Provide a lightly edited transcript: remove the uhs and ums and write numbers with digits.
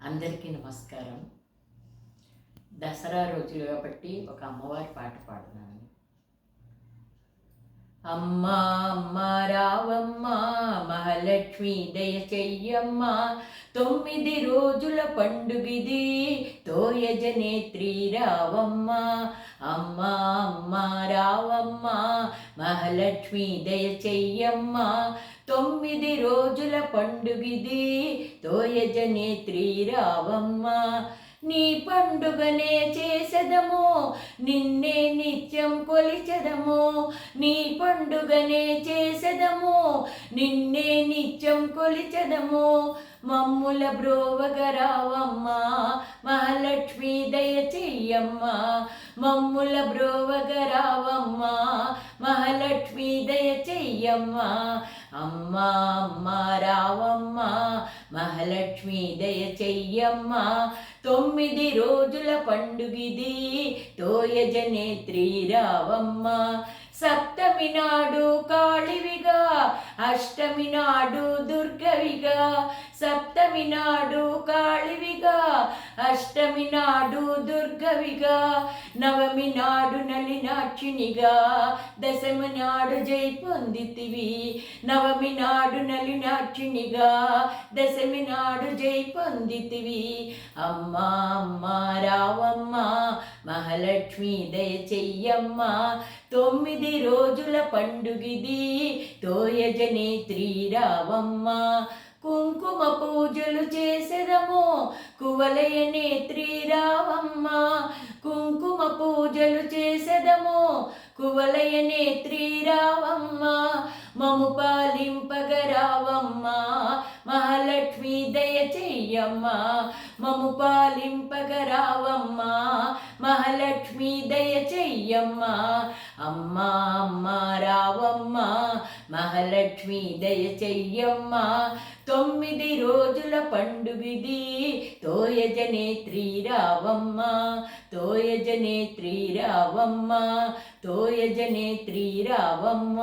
అందరికీ నమస్కారం. దసరా రోజులు కాబట్టి ఒక అమ్మవారి పాట పాడుతున్నాను. అమ్మా అమ్మ రావమ్మ మహాలక్ష్మి దయ చెయ్యమ్మ, 9 రోజుల పండుగిది తోయజనేత్రి రావమ్మ. అమ్మా అమ్మ రావమ్మ మహాలక్ష్మి దయ చెయ్యమ్మ, 9 రోజుల పండుగిది తోయజనేత్రి రావమ్మ. నీ పండుగనే చేసెదము, నిన్నే నిత్యం కొలిచెదము. నీ పండుగనే చేసెదము, నిన్నే నిత్యం కొలిచెదము. మమ్ముల బ్రోవగరావమ్మ మహాలక్ష్మి దయ చెయ్యమ్మ. మమ్ముల బ్రోవగరావమ్మ మహాలక్ష్మి దయ చెయ్యమ్మ. అమ్మా అమ్మ రావమ్మ మహాలక్ష్మి దయ చెయ్యమ్మ, 9 రోజుల పండుగిది తోయజనేత్రి రావమ్మ. సప్తమి నాడు కాళివిగా, అష్టమి నాడు దుర్గవిగా. సప్తమి నాడు కాళివిగా, అష్టమి నాడు దుర్గవిగా. నవమి నాడు నలినాక్షినిగా, దశమి నాడు జై పొందితివి. నవమి నాడు నలినాక్షినిగా, దశమి నాడు జై పొందితివి. అమ్మా అమ్మ రావమ్మ మహాలక్ష్మి దయ చెయ్యమ్మ, 9 రోజుల పండుగిది తోయజనేత్రి రావమ్మ. కుంకుమ పూజలు చేసెదము కువలయనేత్రి రావమ్మ. కుంకుమ పూజలు చేసెదము కువలయనేత్రి రావమ్మ. మము పాలింపగరావమ్మ మహాలక్ష్మి దయ చెయ్యమ్మ. మము పాలింపగరావమ్మ మహాలక్ష్మి దయ చెయ్యమ్మ. అమ్మా అమ్మ రావమ్మ మహాలక్ష్మి దయ చెయ్యమ్మ, 9 రోజుల పండుగిది తోయజనేత్రి రావమ్మ. తోయజనేత్రి రావమ్మ, తోయజనేత్రి రావమ్మ.